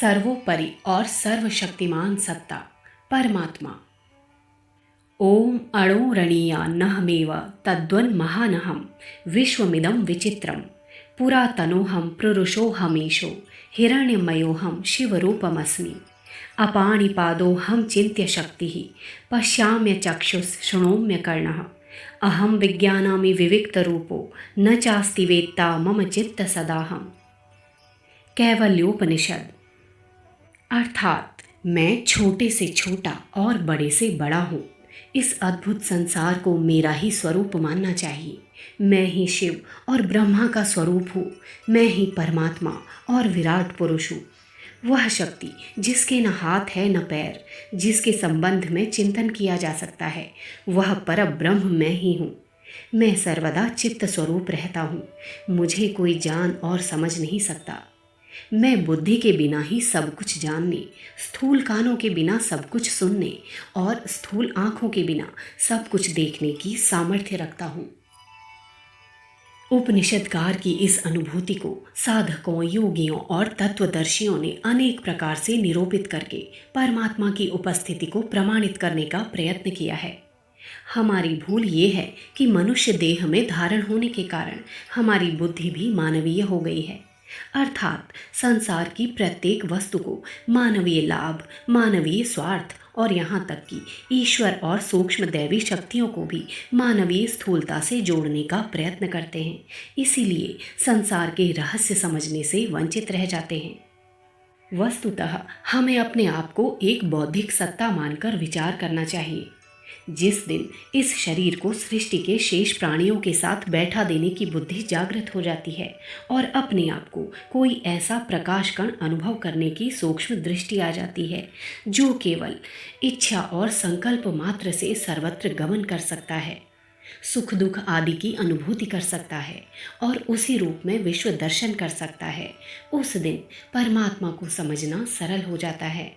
सर्वोपरि और सर्वशक्तिमान सत्ता परमात्मा। ओम अणोरणीयान्नहमेव तद्वन्महानहं विश्वमिदं विचित्रं पुरातनोऽहं पुरुषोऽहमीशो हिरण्यमयोऽहं शिवरूपमस्मि। अपाणिपादोऽहं चिन्त्यशक्तिः पश्याम्यचक्षुः शृणोम्यकर्णः। अहं विज्ञानामि विविक्तरूपो न चास्ति वेत्ता मम चित्तसदाहम्। कैवल्योपनिषद। अर्थात मैं छोटे से छोटा और बड़े से बड़ा हूँ। इस अद्भुत संसार को मेरा ही स्वरूप मानना चाहिए। मैं ही शिव और ब्रह्मा का स्वरूप हूँ। मैं ही परमात्मा और विराट पुरुष हूँ। वह शक्ति जिसके न हाथ है न पैर, जिसके संबंध में चिंतन किया जा सकता है, वह पर ब्रह्म मैं ही हूँ। मैं सर्वदा चित्त स्वरूप रहता हूँ। मुझे कोई जान और समझ नहीं सकता। मैं बुद्धि के बिना ही सब कुछ जानने, स्थूल कानों के बिना सब कुछ सुनने और स्थूल आँखों के बिना सब कुछ देखने की सामर्थ्य रखता हूँ। उपनिषदकार की इस अनुभूति को साधकों, योगियों और तत्वदर्शियों ने अनेक प्रकार से निरूपित करके परमात्मा की उपस्थिति को प्रमाणित करने का प्रयत्न किया है। हमारी भूल ये है कि मनुष्य देह में धारण होने के कारण हमारी बुद्धि भी मानवीय हो गई है। अर्थात संसार की प्रत्येक वस्तु को मानवीय लाभ, मानवीय स्वार्थ और यहाँ तक कि ईश्वर और सूक्ष्म दैवी शक्तियों को भी मानवीय स्थूलता से जोड़ने का प्रयत्न करते हैं। इसीलिए संसार के रहस्य समझने से वंचित रह जाते हैं। वस्तुतः हमें अपने आप को एक बौद्धिक सत्ता मानकर विचार करना चाहिए। जिस दिन इस शरीर को सृष्टि के शेष प्राणियों के साथ बैठा देने की बुद्धि जागृत हो जाती है और अपने आप को कोई ऐसा प्रकाश कण अनुभव करने की सूक्ष्म दृष्टि आ जाती है जो केवल इच्छा और संकल्प मात्र से सर्वत्र गमन कर सकता है, सुख दुख आदि की अनुभूति कर सकता है और उसी रूप में विश्व दर्शन कर सकता है, उस दिन परमात्मा को समझना सरल हो जाता है।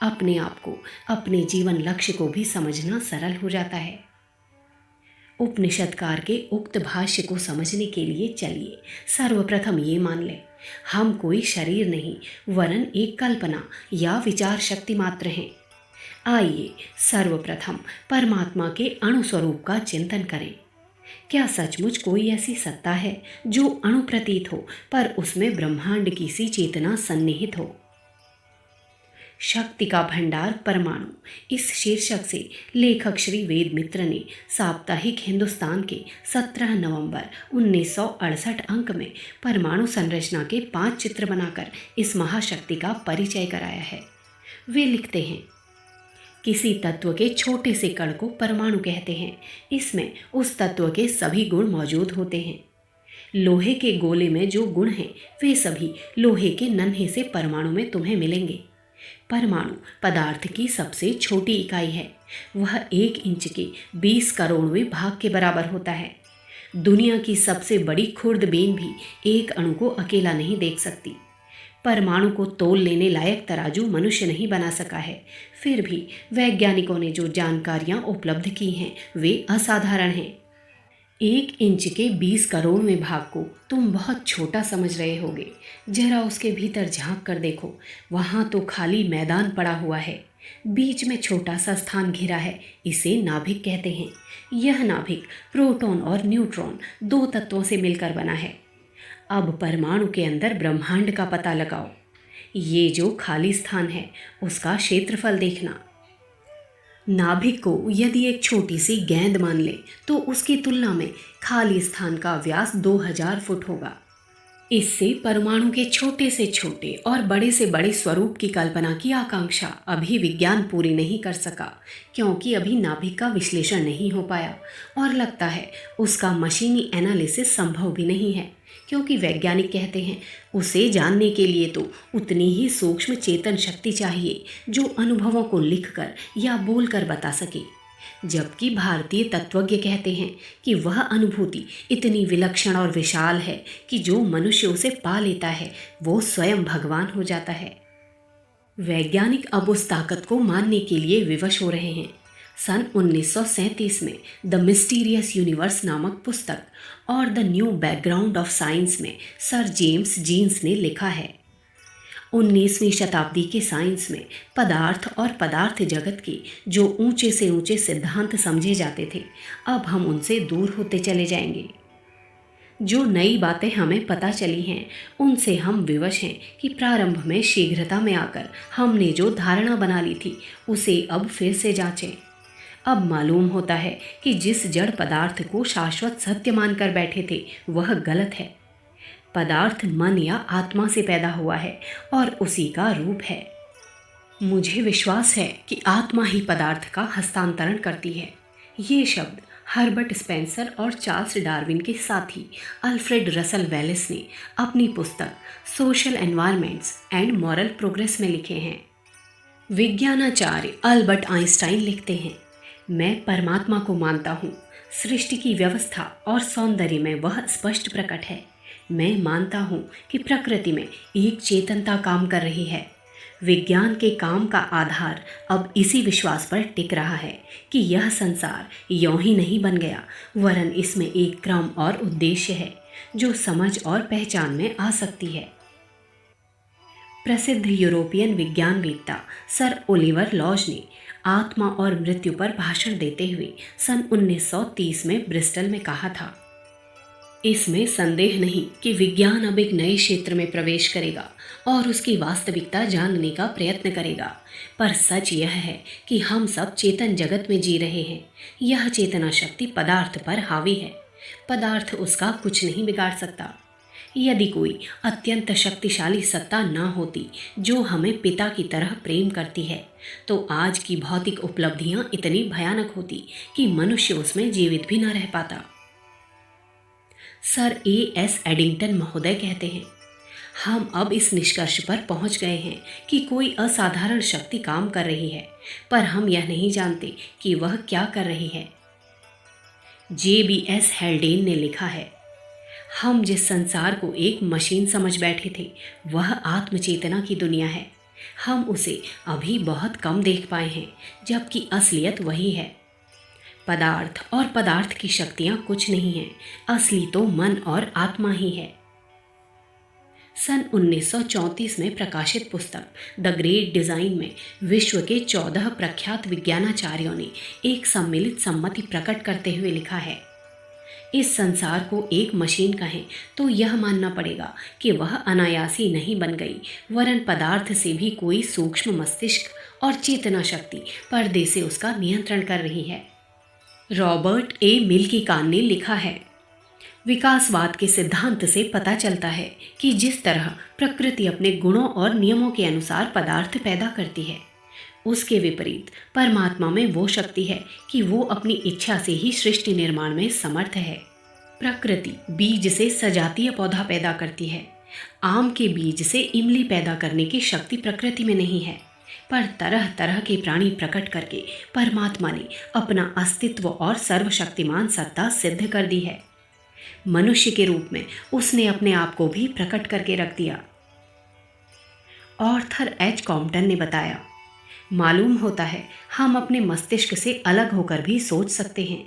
अपने आप को, अपने जीवन लक्ष्य को भी समझना सरल हो जाता है। उपनिषदकार के उक्त भाष्य को समझने के लिए चलिए सर्वप्रथम ये मान लें, हम कोई शरीर नहीं वरन एक कल्पना या विचार शक्ति मात्र हैं। आइए सर्वप्रथम परमात्मा के अणुस्वरूप का चिंतन करें। क्या सचमुच कोई ऐसी सत्ता है जो अणु प्रतीत हो पर उसमें ब्रह्मांड की सी चेतना सन्निहित हो? शक्ति का भंडार परमाणु, इस शीर्षक से लेखक श्री वेद मित्र ने साप्ताहिक हिंदुस्तान के 17 नवंबर 1968 अंक में परमाणु संरचना के 5 चित्र बनाकर इस महाशक्ति का परिचय कराया है। वे लिखते हैं, किसी तत्व के छोटे से कण को परमाणु कहते हैं। इसमें उस तत्व के सभी गुण मौजूद होते हैं। लोहे के गोले में जो गुण हैं वे सभी लोहे के नन्हे से परमाणु में तुम्हें मिलेंगे। परमाणु पदार्थ की सबसे छोटी इकाई है। वह 1 इंच के 20 करोड़वें भाग के बराबर होता है। दुनिया की सबसे बड़ी खुर्दबीन भी एक अणु को अकेला नहीं देख सकती। परमाणु को तोल लेने लायक तराजू मनुष्य नहीं बना सका है। फिर भी वैज्ञानिकों ने जो जानकारियां उपलब्ध की हैं वे असाधारण हैं। 1 इंच के 20 करोड़वें भाग को तुम बहुत छोटा समझ रहे होगे। जरा उसके भीतर झांक कर देखो, वहाँ तो खाली मैदान पड़ा हुआ है। बीच में छोटा सा स्थान घिरा है, इसे नाभिक कहते हैं। यह नाभिक प्रोटॉन और न्यूट्रॉन 2 तत्वों से मिलकर बना है। अब परमाणु के अंदर ब्रह्मांड का पता लगाओ। ये जो खाली स्थान है उसका क्षेत्रफल देखना। नाभिक को यदि एक छोटी सी गेंद मान ले तो उसकी तुलना में खाली स्थान का व्यास 2000 फुट होगा। इससे परमाणु के छोटे से छोटे और बड़े से बड़े स्वरूप की कल्पना की आकांक्षा अभी विज्ञान पूरी नहीं कर सका, क्योंकि अभी नाभिक का विश्लेषण नहीं हो पाया और लगता है उसका मशीनी एनालिसिस संभव भी नहीं है, क्योंकि वैज्ञानिक कहते हैं उसे जानने के लिए तो उतनी ही सूक्ष्म चेतन शक्ति चाहिए जो अनुभवों को लिखकर या बोलकर बता सके। जबकि भारतीय तत्वज्ञ कहते हैं कि वह अनुभूति इतनी विलक्षण और विशाल है कि जो मनुष्य उसे पा लेता है वो स्वयं भगवान हो जाता है। वैज्ञानिक अब उस ताकत को मानने के लिए विवश हो रहे हैं। सन 1937 में द मिस्टीरियस यूनिवर्स नामक पुस्तक और the new background of science में सर जेम्स जीन्स ने लिखा है, 19वीं शताब्दी के साइंस में पदार्थ और पदार्थ जगत के जो ऊंचे से ऊंचे सिद्धांत समझे जाते थे, अब हम उनसे दूर होते चले जाएंगे। जो नई बातें हमें पता चली हैं, उनसे हम विवश हैं कि प्रारंभ में शीघ्रता में आकर हमने जो धारणा बना ली थी, उसे अब फिर से जांचें। अब मालूम होता है कि जिस जड़ पदार्थ को शाश्वत सत्य मानकर बैठे थे, वह गलत है। पदार्थ मन या आत्मा से पैदा हुआ है और उसी का रूप है। मुझे विश्वास है कि आत्मा ही पदार्थ का हस्तांतरण करती है। ये शब्द हर्बर्ट स्पेंसर और चार्ल्स डार्विन के साथी अल्फ्रेड रसल वेलेस ने अपनी पुस्तक social environments and moral progress में लिखे हैं। विज्ञानाचार्य अल्बर्ट आइंस्टाइन लिखते हैं, मैं परमात्मा को मानता हूँ। सृष्टि की व्यवस्था और सौंदर्य में वह स्पष्ट प्रकट है। मैं मानता हूँ कि प्रकृति में एक चेतनता काम कर रही है। विज्ञान के काम का आधार अब इसी विश्वास पर टिक रहा है कि यह संसार यों ही नहीं बन गया, वरन इसमें एक क्रम और उद्देश्य है जो समझ और पहचान में आ सकती है। प्रसिद्ध यूरोपियन विज्ञानवेत्ता सर ओलिवर लॉज ने आत्मा और मृत्यु पर भाषण देते हुए सन 1930 में ब्रिस्टल में कहा था, इसमें संदेह नहीं कि विज्ञान अब एक नए क्षेत्र में प्रवेश करेगा और उसकी वास्तविकता जानने का प्रयत्न करेगा। पर सच यह है कि हम सब चेतन जगत में जी रहे हैं। यह चेतना शक्ति पदार्थ पर हावी है। पदार्थ उसका कुछ नहीं बिगाड़ सकता। यदि कोई अत्यंत शक्तिशाली सत्ता ना होती जो हमें पिता की तरह प्रेम करती है, तो आज की भौतिक उपलब्धियां इतनी भयानक होती कि मनुष्य उसमें जीवित भी न रह पाता। Sir A.S. एडिंगटन महोदय कहते हैं, हम अब इस निष्कर्ष पर पहुंच गए हैं कि कोई असाधारण शक्ति काम कर रही है, पर हम यह नहीं जानते कि वह क्या कर रही है। J.B.S. हेल्डेन ने लिखा है, हम जिस संसार को एक मशीन समझ बैठे थे, वह आत्मचेतना की दुनिया है। हम उसे अभी बहुत कम देख पाए हैं, जबकि असलियत वही है। पदार्थ और पदार्थ की शक्तियां कुछ नहीं हैं, असली तो मन और आत्मा ही है। सन 1934 में प्रकाशित पुस्तक द ग्रेट डिज़ाइन में विश्व के 14 प्रख्यात विज्ञानाचार्यों ने एक सम्मिलित सम्मति प्रकट करते हुए लिखा है, इस संसार को एक मशीन कहें तो यह मानना पड़ेगा कि वह अनायासी नहीं बन गई, वरन पदार्थ से भी कोई सूक्ष्म मस्तिष्क और चेतना शक्ति पर्दे से उसका नियंत्रण कर रही है। रॉबर्ट ए मिल्किकान ने लिखा है, विकासवाद के सिद्धांत से पता चलता है कि जिस तरह प्रकृति अपने गुणों और नियमों के अनुसार पदार्थ पैदा करती है, उसके विपरीत परमात्मा में वो शक्ति है कि वो अपनी इच्छा से ही सृष्टि निर्माण में समर्थ है। प्रकृति बीज से सजातीय पौधा पैदा करती है। आम के बीज से इमली पैदा करने की शक्ति प्रकृति में नहीं है, पर तरह तरह के प्राणी प्रकट करके परमात्मा ने अपना अस्तित्व और सर्वशक्तिमान सत्ता सिद्ध कर दी है। मनुष्य के रूप में उसने अपने आप को भी प्रकट करके रख दिया। ऑर्थर एच कॉम्पटन ने बताया, मालूम होता है हम अपने मस्तिष्क से अलग होकर भी सोच सकते हैं।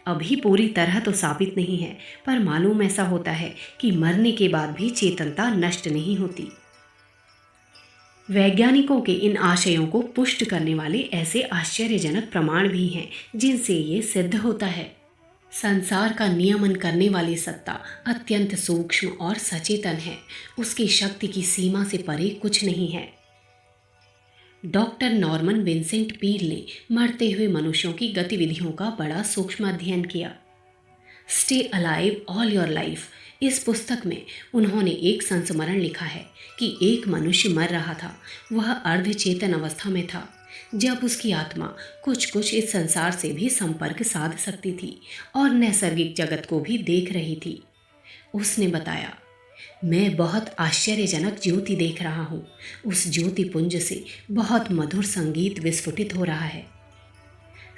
अभी पूरी तरह तो साबित नहीं है, पर मालूम ऐसा होता है कि मरने के बाद भी चेतनता नष्ट नहीं होती। वैज्ञानिकों के इन आशयों को पुष्ट करने वाले ऐसे आश्चर्यजनक प्रमाण भी हैं जिनसे ये सिद्ध होता है। संसार का नियमन करने वाली सत्ता अत्यंत सूक्ष्म और सचेतन है। उसकी शक्ति की सीमा से परे कुछ नहीं है। डॉक्टर नॉर्मन विंसेंट पील ने मरते हुए मनुष्यों की गतिविधियों का बड़ा सूक्ष्म अध्ययन किया। Stay alive all your life इस पुस्तक में उन्होंने एक संस्मरण लिखा है कि एक मनुष्य मर रहा था। वह अर्धचेतन अवस्था में था जब उसकी आत्मा कुछ कुछ इस संसार से भी संपर्क साध सकती थी और नैसर्गिक जगत को भी देख रही थी। उसने बताया, मैं बहुत आश्चर्यजनक ज्योति देख रहा हूँ। उस ज्योति पुंज से बहुत मधुर संगीत विस्फुटित हो रहा है।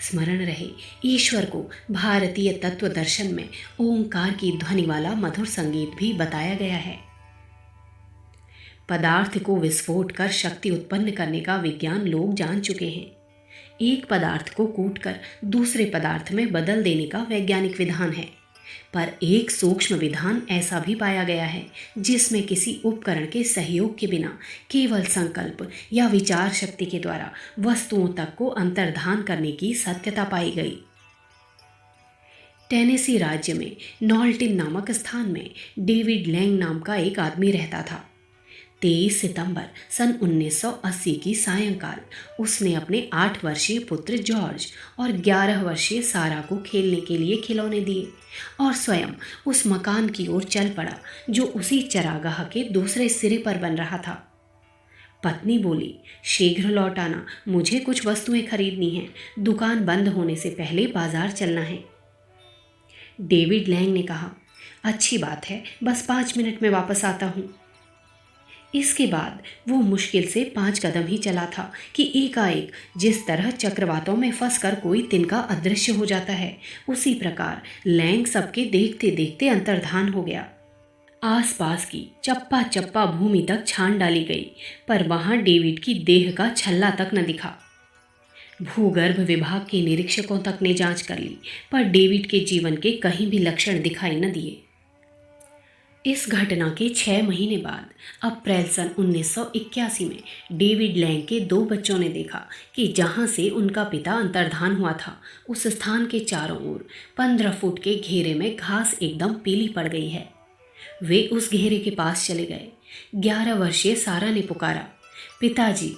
स्मरण रहे, ईश्वर को भारतीय तत्व दर्शन में ओंकार की ध्वनि वाला मधुर संगीत भी बताया गया है। पदार्थ को विस्फोट कर शक्ति उत्पन्न करने का विज्ञान लोग जान चुके हैं। एक पदार्थ को कूटकर दूसरे पदार्थ में बदल देने का वैज्ञानिक विधान है। पर एक सूक्ष्म विधान ऐसा भी पाया गया है जिसमें किसी उपकरण के सहयोग के बिना केवल संकल्प या विचार शक्ति के द्वारा वस्तुओं तक को अंतर्धान करने की सत्यता पाई गई। टेनेसी राज्य में नॉल्टिन नामक स्थान में डेविड लैंग नाम का एक आदमी रहता था। 23 सितंबर सन 1980 की सायंकाल उसने अपने 8 वर्षीय पुत्र जॉर्ज और 11 वर्षीय सारा को खेलने के लिए खिलौने दिए और स्वयं उस मकान की ओर चल पड़ा जो उसी चरागाह के दूसरे सिरे पर बन रहा था। पत्नी बोली, शीघ्र लौट आना, मुझे कुछ वस्तुएं खरीदनी हैं, दुकान बंद होने से पहले बाजार चलना है। डेविड लैंग ने कहा, अच्छी बात है, बस 5 मिनट में वापस आता हूँ। इसके बाद वो मुश्किल से 5 कदम ही चला था कि एकाएक जिस तरह चक्रवातों में फंसकर कोई तिनका अदृश्य हो जाता है, उसी प्रकार लैंग सबके देखते देखते अंतर्धान हो गया। आसपास की चप्पा चप्पा भूमि तक छान डाली गई, पर वहां डेविड की देह का छल्ला तक न दिखा। भूगर्भ विभाग के निरीक्षकों तक ने जांच कर ली, पर डेविड के जीवन के कहीं भी लक्षण दिखाई न दिए। इस घटना के 6 महीने बाद अप्रैल सन 1981 में डेविड लैंग के 2 बच्चों ने देखा कि जहां से उनका पिता अंतर्धान हुआ था, उस स्थान के चारों ओर 15 फुट के घेरे में घास एकदम पीली पड़ गई है। वे उस घेरे के पास चले गए। 11 वर्षीय सारा ने पुकारा, पिताजी।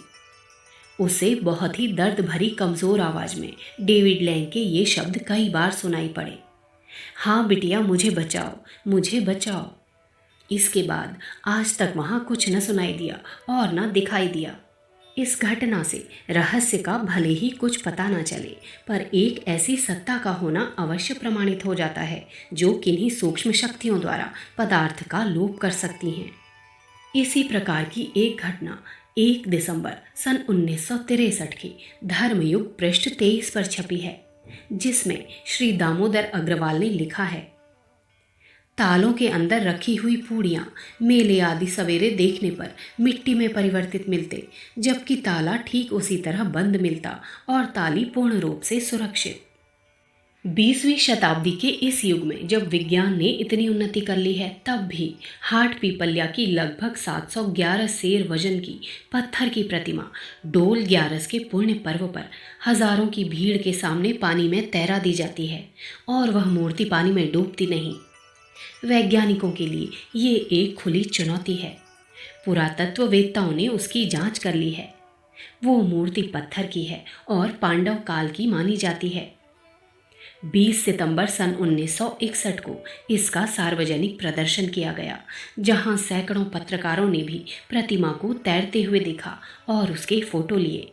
उसे बहुत ही दर्द भरी कमज़ोर आवाज़ में डेविड लैंग के ये शब्द कई बार सुनाई पड़े, हाँ बिटिया, मुझे बचाओ, मुझे बचाओ। इसके बाद आज तक वहाँ कुछ न सुनाई दिया और न दिखाई दिया। इस घटना से रहस्य का भले ही कुछ पता न चले, पर एक ऐसी सत्ता का होना अवश्य प्रमाणित हो जाता है जो किन्हीं सूक्ष्म शक्तियों द्वारा पदार्थ का लोप कर सकती हैं। इसी प्रकार की एक घटना 1 दिसंबर सन 1963 के धर्मयुग पृष्ठ 23 पर छपी है, जिसमें श्री दामोदर अग्रवाल ने लिखा है, तालों के अंदर रखी हुई पूड़ियाँ मेले आदि सवेरे देखने पर मिट्टी में परिवर्तित मिलते, जबकि ताला ठीक उसी तरह बंद मिलता और ताली पूर्ण रूप से सुरक्षित। 20वीं शताब्दी के इस युग में जब विज्ञान ने इतनी उन्नति कर ली है, तब भी हाट पीपल्या की लगभग 711 सेर वजन की पत्थर की प्रतिमा डोल 11 के पुण्य पर्व पर हजारों की भीड़ के सामने पानी में तैरा दी जाती है और वह मूर्ति पानी में डूबती नहीं। वैज्ञानिकों के लिए ये एक खुली चुनौती है। पुरातत्ववेत्ताओं ने उसकी जांच कर ली है। वो मूर्ति पत्थर की है और पांडव काल की मानी जाती है। 20 सितंबर सन 1961 को इसका सार्वजनिक प्रदर्शन किया गया, जहां सैकड़ों पत्रकारों ने भी प्रतिमा को तैरते हुए देखा और उसके फोटो लिए।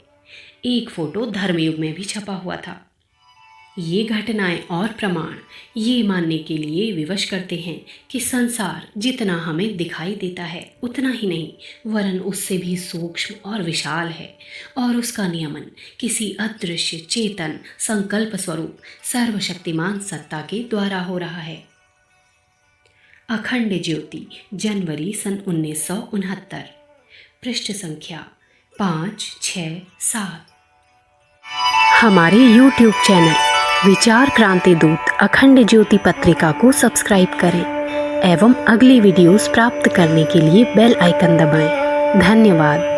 एक फोटो धर्मयुग में भी छपा हुआ था। ये घटनाएं और प्रमाण ये मानने के लिए विवश करते हैं कि संसार जितना हमें दिखाई देता है उतना ही नहीं, वरन उससे भी सूक्ष्म और विशाल है, और उसका नियमन किसी अदृश्य चेतन संकल्प स्वरूप सर्वशक्तिमान सत्ता के द्वारा हो रहा है। अखंड ज्योति, जनवरी सन 1969, पृष्ठ संख्या 5, 6, 7। हमारे YouTube चैनल विचार क्रांति दूत अखंड ज्योति पत्रिका को सब्सक्राइब करें एवं अगली वीडियोस प्राप्त करने के लिए बेल आइकन दबाएं। धन्यवाद।